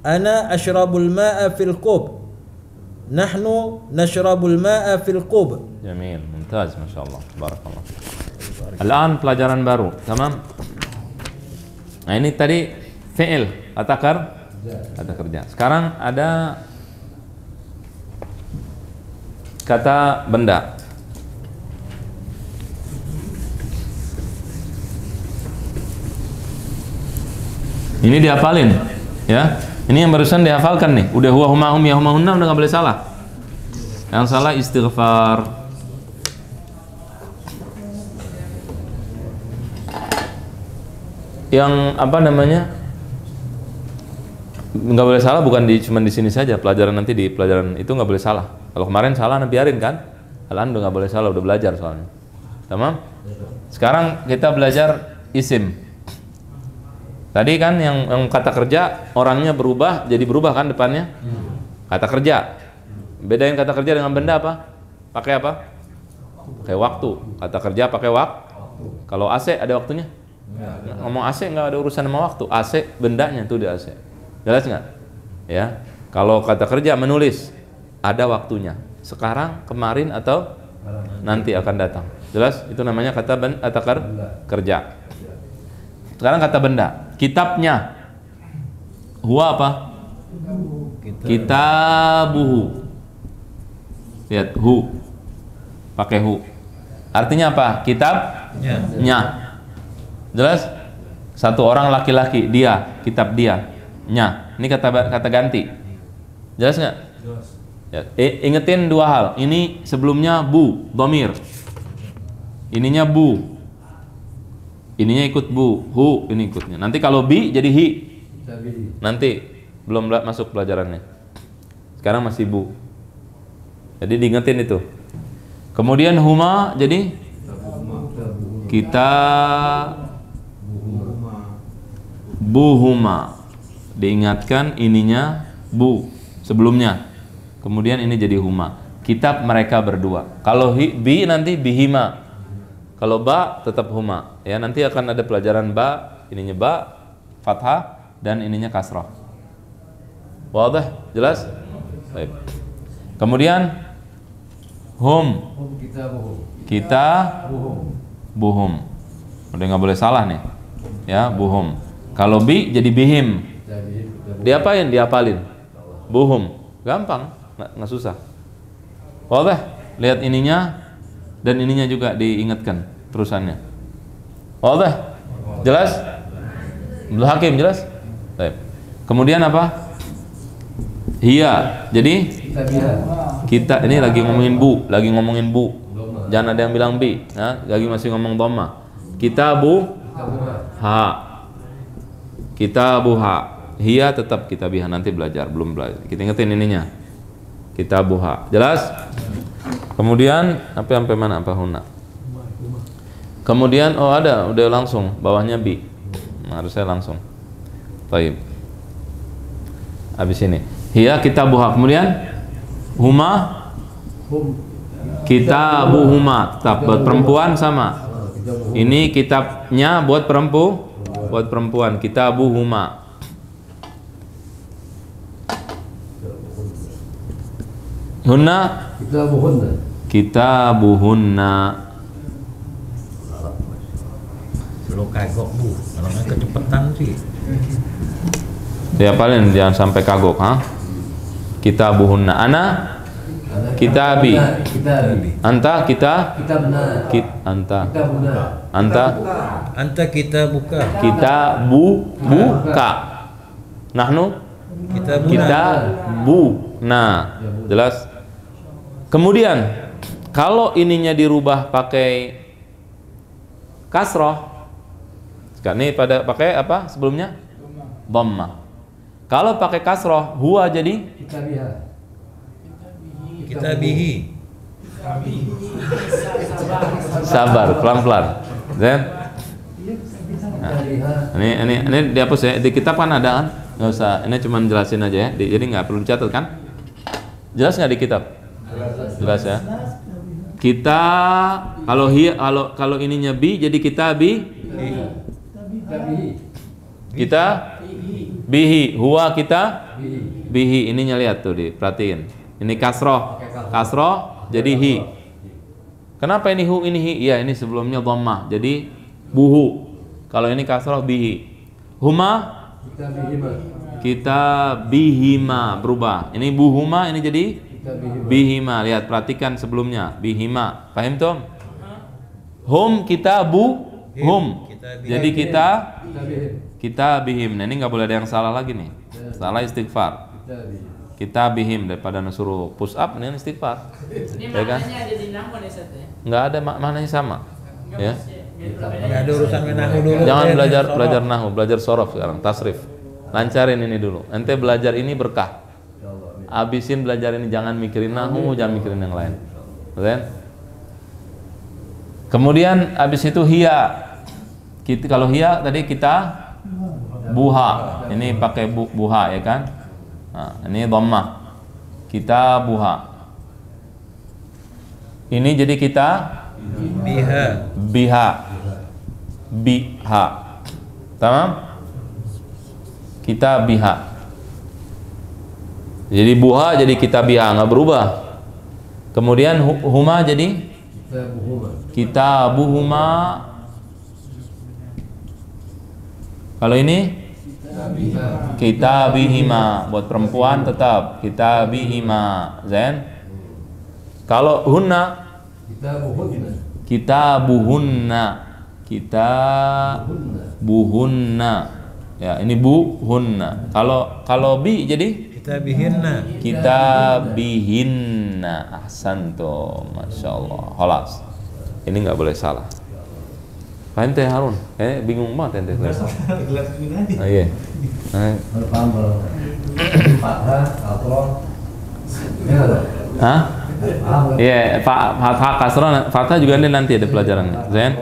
Ana ashrabul ma'a fil qub. Nahnu nashrabul ma'a fil qub. Jamil, mumtaz, masyaallah, barakallah. Al-an pelajaran baru, tamam? Nah, ini tadi fi'il, kata kerja. Sekarang ada kata benda. Ini dihafalin, ya. Ini yang barusan dihafalkan nih. Udah huwa huma hum ya huma hunna, udah nggak boleh salah. Yang salah istighfar. Yang apa namanya? Nggak boleh salah bukan cuman di sini saja. Pelajaran nanti di pelajaran itu nggak boleh salah. Kalau kemarin salah, biarin kan? Al-an udah nggak boleh salah, udah belajar soalnya. Tamam? Sekarang kita belajar isim. Tadi kan yang kata kerja orangnya berubah, jadi berubah kan depannya? Kata kerja. Bedain kata kerja dengan benda apa? Pakai apa? Pakai waktu. Kata kerja pakai waktu. Kalau AC ada waktunya? Ngomong AC nggak ada urusan sama waktu. AC bendanya tuh di AC. Jelas nggak? Ya. Kalau kata kerja menulis ada waktunya. Sekarang, kemarin atau nanti akan datang. Jelas? Itu namanya kata kerja. Sekarang kata benda. Kitabnya. Huwa apa? Kitabuhu. Lihat hu. Pakai hu. Artinya apa? Kitabnya. Jelas? Satu orang laki-laki, dia, kitab dia. Nya. Ini kata ganti. Jelas nggak? Ya. Ingetin dua hal. Ini sebelumnya bu, dhamir. Ininya bu. Ininya ikut bu, hu ini ikutnya. Nanti kalau bi jadi hi. Nanti belum masuk pelajarannya. Sekarang masih bu. Jadi diingetin itu. Kemudian huma jadi kita buhuma. Diingatkan ininya bu sebelumnya. Kemudian ini jadi huma. Kitab mereka berdua. Kalau bi nanti bihima. Kalau ba tetap huma. Ya, nanti akan ada pelajaran ba, ininya ba, fathah dan ininya kasrah. Wadah? Jelas? Baik. Kemudian hum. Kita buhum. Udah nggak boleh salah nih. Ya, buhum. Kalau bi jadi bihim. Diapain? Diapalin. Buhum. Gampang, nggak susah. Wadah? Lihat ininya dan ininya juga diingatkan terusannya. Wadah? Jelas? Abdul Hakim jelas? Baik. Kemudian apa? Hiya. Jadi kita ini lagi ngomongin bu, Jangan ada yang bilang bi, ya? Lagi masih ngomong dhamma. Kitabu ha. Kitabu ha. Hiya tetap kitabiha, nanti belajar, belum belajar. Kita ingetin ininya. Kitabu ha. Jelas? Kemudian sampai mana apa huna? Kemudian ada, udah langsung bawahnya bi. Nah, harusnya langsung. Baik. Habis ini. Hiya kitabuha. Kemudian huma kitabuhuma. Tetap buat perempuan sama. Ini kitabnya buat perempuan. Kitabuhuma. Hunna kitabuhunna. Lo kagok bu, kalau nggak kecepatan sih. Dia paling jangan sampai kagok, ha? Kitabuhunna. Ana kitabi. Anta Anta kita buka. buka. Nahnu Kita buka. Jelas? Kemudian kalau ininya dirubah pakai kasroh, ini pada pakai apa sebelumnya? Dhammah. Kalau pakai kasroh, huwa jadi Kitabihi. sabar, pelan-pelan. Then, ini dihapus ya. Di kitab kan ada kan? Nggak usah. Ini cuma jelasin aja ya. Jadi nggak perlu dicatat kan? Jelas nggak di kitab? Jelas ya. Kita kalau ininya bi, jadi kita bihi, huwa kita bihi. Ininya lihat tuh, diperhatiin. Ini kasroh jadi hi. Kenapa ini hu, ini hi? Iya, ini sebelumnya dhammah, jadi buhu. Kalau ini kasroh bihi. Huma kita bihima, berubah. Ini buhuma, ini jadi bihima. Lihat, perhatikan sebelumnya bihima. Paham tuh? Hum kita hum. Jadi kita bihim. Nah, ini nggak boleh ada yang salah lagi nih. Salah istighfar. Kita bihim, daripada suruh push up, ini istighfar. Ini Ya kan? maknanya ada di nahwu nih Ustaz ya. Nggak ada maknanya sama. Ya. Nggak ada urusan nahu dulu. Jangan belajar nahu, belajar sorof sekarang, tasrif. Lancarin ini dulu. Ente belajar ini berkah. Abisin belajar ini, jangan mikirin nahu, jangan mikirin yang lain. Betul? Kemudian abis itu hiya. Kalau hiya tadi kita buha. Ini pakai buha ya kan? Nah, ini dhammah. Kita buha. Ini jadi kita biha. Tamam? Kita biha. Jadi buha jadi kita biha, nggak berubah. Kemudian huma jadi kita buhuma. Kalau ini kita bihima, buat perempuan tetap kita bihima. Zain. Kalau hunna kita buhunna. Ya, ini buhunna. Kalau bi jadi kita bihinna. Ahsantum, masyaallah. Khalas. Ini nggak boleh salah. Paham teh Harun? Bingung banget ente. Iya. Hah? Iya, fathah kasrah, fathah juga nanti ada pelajarannya. Zain.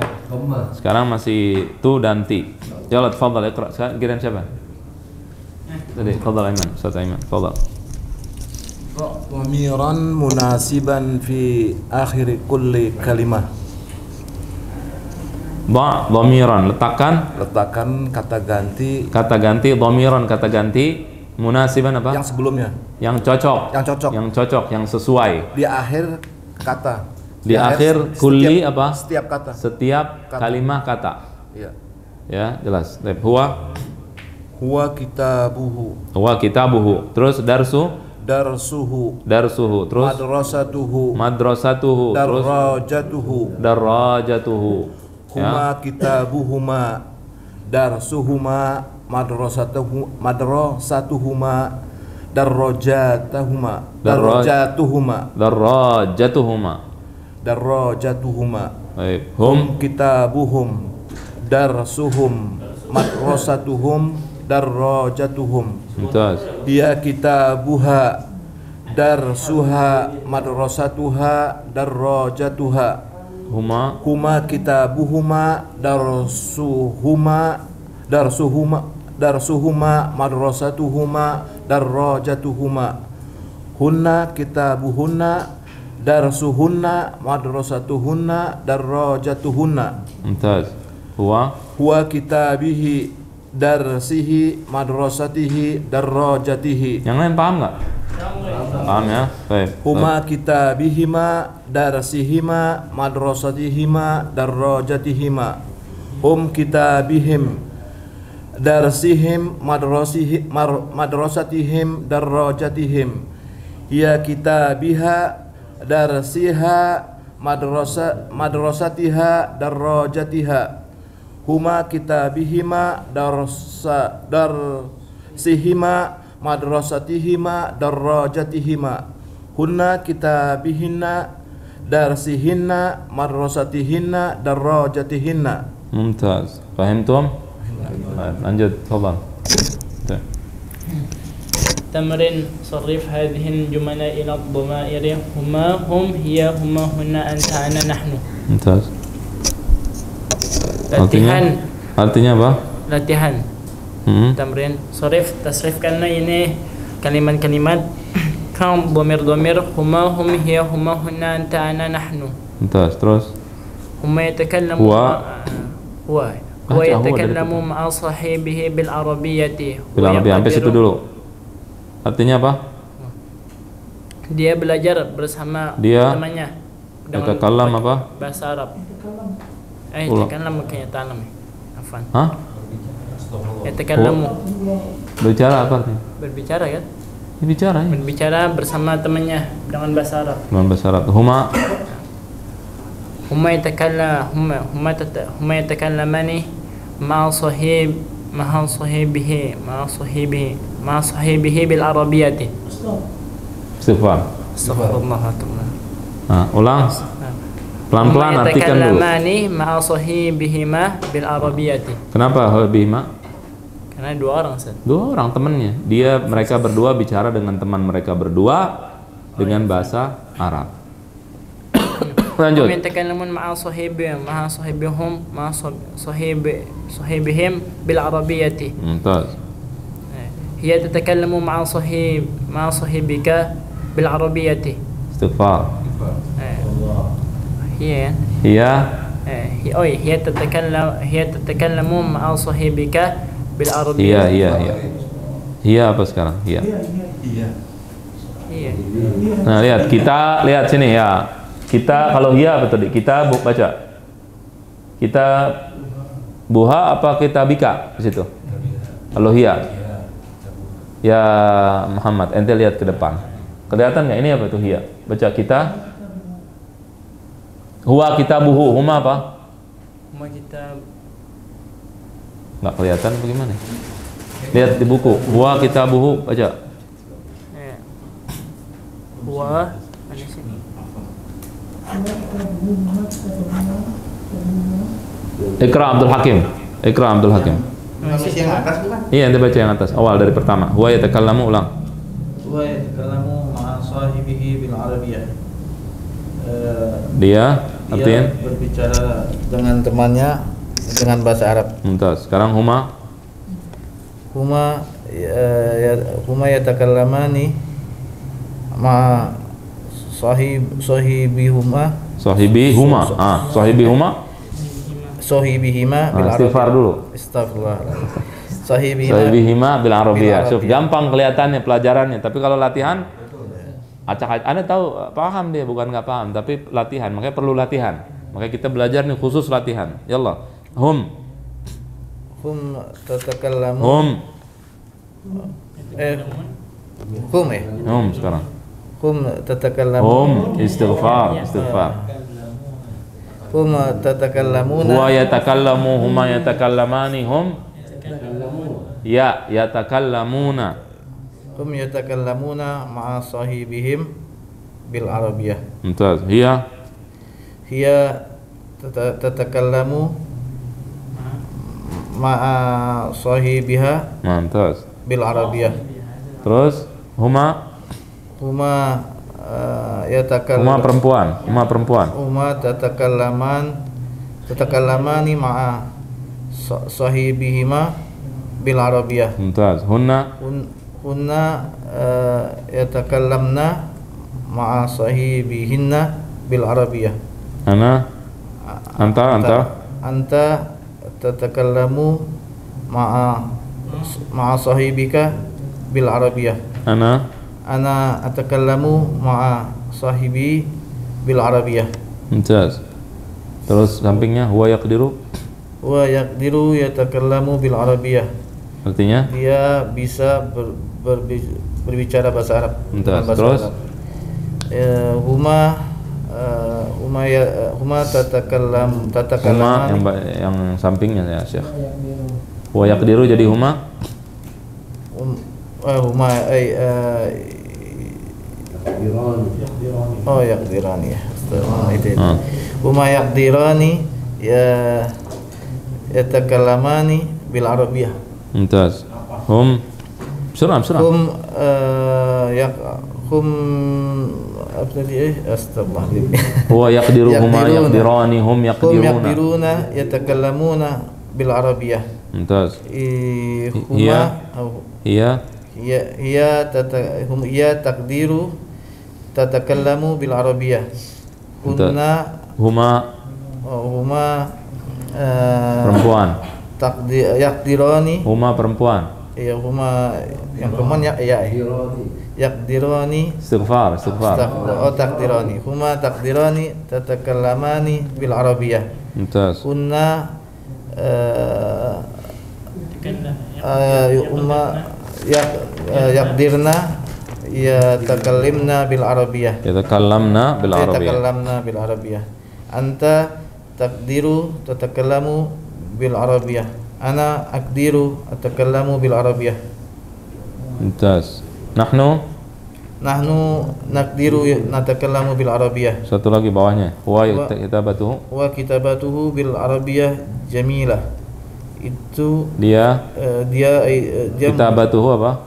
Sekarang masih tu dan ti. Jalan, tafadhal iqra. Sekarang giliran siapa? Tadi, tafadhal Aiman, Ustaz Aiman, tafadhal. Dhamiran munasiban fi akhir kulli kalimah. Dhamiran, letakkan kata ganti dhamiran, kata ganti munasiban apa? Yang sebelumnya. Yang cocok, yang sesuai. Di akhir kata. Di akhir kulli apa? Setiap kata. Setiap kalimah kata. Iya. Ya, jelas. Huwa kitabuhu. Terus darsuhu. Terus madrasatuhu. Darajatuhu. Huma kitabuhuma darsuhuma madrasatuhuma darajatuhuma. Baik. Hum kitabuhum darsuhum madrasatuhum darajatuhum. Mumtaz. Dia kitabuha darsuha madrasatuha darajatuha. Huma kitabuhuma darsuhuma madrasatuhuma darajatuhuma. Hunna kitabuhunna darsuhunna madrasatuhunna darajatuhunna. Mumtaz. Huwa kitabihi darsihi madrasatihi darajatihi. Yang lain paham nggak? Paham ya? Baik. Huma kitabihima darsihima madrasatihima darajatihima. Hum kitabihim darsihim madrasatihim darajatihim. Hiya kitabiha darsiha madrasatiha darajatiha. Huma kitabihima darsihima madrasatihima darajatihima. hunna kitabihinna darsihinna marrasatihinna darajatihinna. Mumtaz. Fahimtum? Lanjut, tafadhal. تمرين صرف هذه الجمل إلى الضمائر هما هم هي هما هن أنت أنا نحن. Mumtaz. Latihan. Artinya apa? Latihan. Tamrin sorif tasrifkanlah ini kalimat-kalimat kam domir huma hum hiya huma hunna anta ana nahnu. Mumtaz. Terus huma yatakallamu huwa yatakallamu ma'a sahibihi bil arabiyyati. Bil arabiyyah, sampai situ dulu. Artinya apa? Dia belajar bersama temannya. Yatakallam apa? Bahasa Arab. Yatakallam makanya ta'lam. Afwan. Hah? Yatakallamu. Berbicara apa artinya? Berbicara kan? Bicara ya. Berbicara bersama temannya dengan bahasa Arab. Dengan bahasa Arab. Huma yatakallamani ma'a sahibihi bil arabiyyati. Istighfar. Astagfirullah. Ulang. Pelan-pelan artikan dulu. Yatakallamani ma'a sahibihima bil arabiyyati. Kenapa bihima? Karena dua orang, Ustaz. Dua orang temannya. Mereka berdua bicara dengan teman mereka berdua dengan bahasa Arab. Lanjut. Yatakallamun ma'a sahibihim bil arabiyyati. Mumtaz. Hiya tatakallamu ma'a sahibika bil arabiyyati. Istighfar. Hiya tatakallamu ma'a sahibika bil arabiyyati. Hiya apa sekarang? Hiya. Iya. Nah, lihat sini ya. Kita kalau hiya apa tadi? Kita baca. Kita buha apa kita bika di situ? Kalau hiya. Ya Muhammad, ente lihat ke depan. Kelihatan nggak ini apa tuh hiya? Baca kita. Huwa kitabuhu, huma apa? Huma kitab. Nggak kelihatan bagaimana? Lihat di buku. Huwa kitabuhu, baca. Huwa ada sini. Iqra Abdul Hakim. Yang atas bukan? Iya, ente baca yang atas. Awal dari pertama. Huwa yatakallamu, ulang. Huwa yatakallamu ma'a sahibihi bil arabiyyah. Dia artinya berbicara dengan temannya dengan bahasa Arab. Mumtaz. Sekarang huma yatakallamani ma sahibihima bil istighfar dulu. Astagfirullah. Sahibihima bil arabiyyah. Gampang kelihatannya pelajarannya, tapi kalau latihan acak-acak. Anda tahu paham dia, bukan nggak paham, tapi latihan. Makanya perlu latihan. Makanya kita belajar nih khusus latihan. Yallah. Hum tatakallamu. Hum sekarang. Hum tatakallamu. Hum istighfar. Hum tatakallamuna. Huwa yatakallamu, huma yatakallamani, hum yatakallamuna. Hum yatakallamuna ma'a sahibihim bil arabiyyah. Mumtaz. Hiya tatakallamu ma'a sahibiha. Mumtaz. Bil arabiyyah. Terus huma perempuan. Huma tatakallamani ma'a sahibihima bil arabiyyah. Mumtaz. Hunna yatakallamna ma'a sahibihinna bil arabiyyah. Anta tatakallamu ma'a sahibika bil arabiyyah. Ana atakallamu ma'a sahibi bil arabiyyah. Mumtaz. Terus sampingnya huwa yaqdiru yatakallamu bil arabiyyah. Artinya dia bisa berbicara bahasa Arab. Terus huma tatakallam yang sampingnya ya Syekh. Huwa yaqdiru jadi huma Oh yaqdirani ya. Itu. Huma yaqdirani ya yatakallamani bil arabiyyah. Mumtaz. Hum بسرعة hum apa tadi astagfirullah. هو يقدرهما يقدران هم hum يقدرون. yaqdiruna yatakallamuna bil arabiyyah. ممتاز. هي تقدير تتكلم بالعربية. هما perempuan. يقدراني. Huma perempuan. Iya, huma yang perempuan ya. Yaqdirani. Istighfar. Oh, taqdirani. Huma taqdirani tatakallamani bil arabiyyah. Mumtaz. Kunna yaqdirna yatakallimna bil arabiyyah. Yatakallamna bil arabiyyah. Anta taqdiru tatakallamu bil arabiyyah. Ana aqdiru atakallamu bil arabiyyah. Mumtaz. Nahnu naqdiru natakallamu bil arabiyyah. Satu lagi bawahnya. Wa kitabatuhu bil arabiyyah jamilah. Itu dia kitabatuhu apa?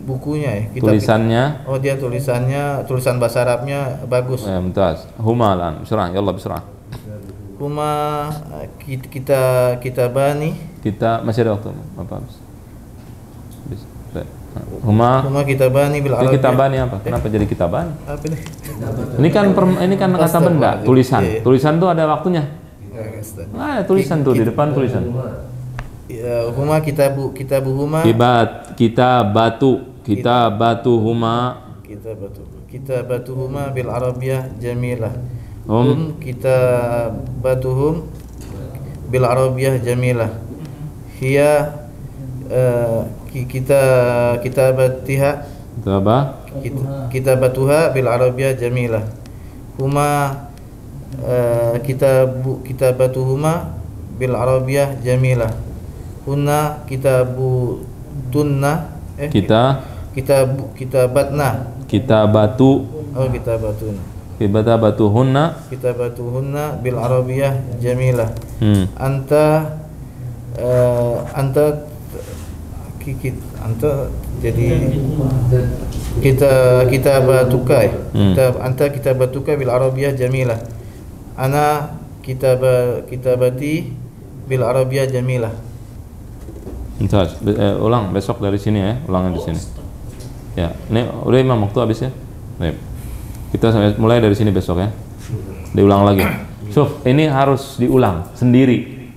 Bukunya ya. Tulisannya. Oh, dia tulisan bahasa Arabnya bagus. Ya, mumtaz. Huma lan. Bismillah, yalla bismillah. Huma kitabani. Kita masih ada waktu apa? Huma kitabani bil arabiyyah. Kitabani apa? Kenapa jadi kitabani? Apa ini? Ini kan kata benda, tulisan. Tulisan tuh ada waktunya. Nah, tulisan tuh di depan tulisan. Huma kitabuhuma. Kitabatuhuma bil arabiyyah jamilah. Kitabatuhum bil arabiyyah jamilah. Hiya kitabatuha bil arabiyyah jamilah. Huma kitabatuhuma bil arabiyyah jamilah. Hunna kitabutunna kitabatuhunna bil arabiyyah jamilah. Anta jadi anta kitabatuka bil arabiyyah jamilah. Ana kitabati bil arabiyyah jamilah. Mumtaz. Ulang besok dari sini ya, ulangan di sini. Ya, ini udah Imam waktu habis ya. Baik. Kita mulai dari sini besok ya. Diulang lagi. Ini harus diulang sendiri.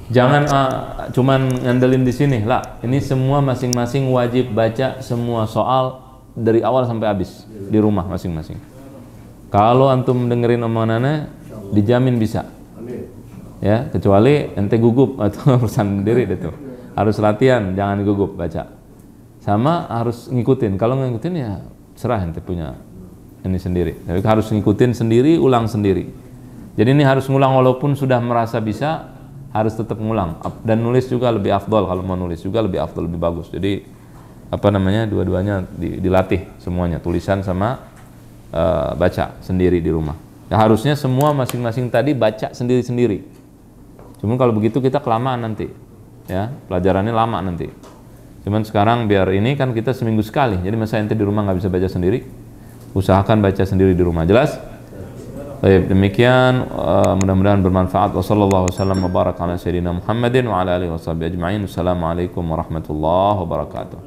Jangan cuman ngandelin di sini lah. Ini semua masing-masing wajib baca semua soal dari awal sampai habis di rumah masing-masing. Kalau antum dengerin omongannya, dijamin bisa. Ya, kecuali ente gugup atau urusan sendiri itu. Harus latihan, jangan gugup baca. Sama harus ngikutin. Kalau ngikutin ya serah ente punya ini sendiri. Tapi harus ngikutin sendiri, ulang sendiri. Jadi ini harus ngulang walaupun sudah merasa bisa, harus tetap ngulang. Dan nulis juga lebih afdol, kalau mau nulis juga lebih afdol, lebih bagus. Jadi dua-duanya dilatih semuanya, tulisan sama baca sendiri di rumah. Ya, harusnya semua masing-masing tadi baca sendiri-sendiri. Cuman kalau begitu kita kelamaan nanti. Ya, pelajarannya lama nanti. Cuman sekarang biar ini kan kita seminggu sekali. Jadi masa ente di rumah nggak bisa baca sendiri, usahakan baca sendiri di rumah. Jelas? Baik, demikian mudah-mudahan bermanfaat. Wassallallahu wasallam wa baraka ala sayyidina Muhammadin wa ala alihi washabihi ajma'in. Assalamualaikum warahmatullahi wabarakatuh.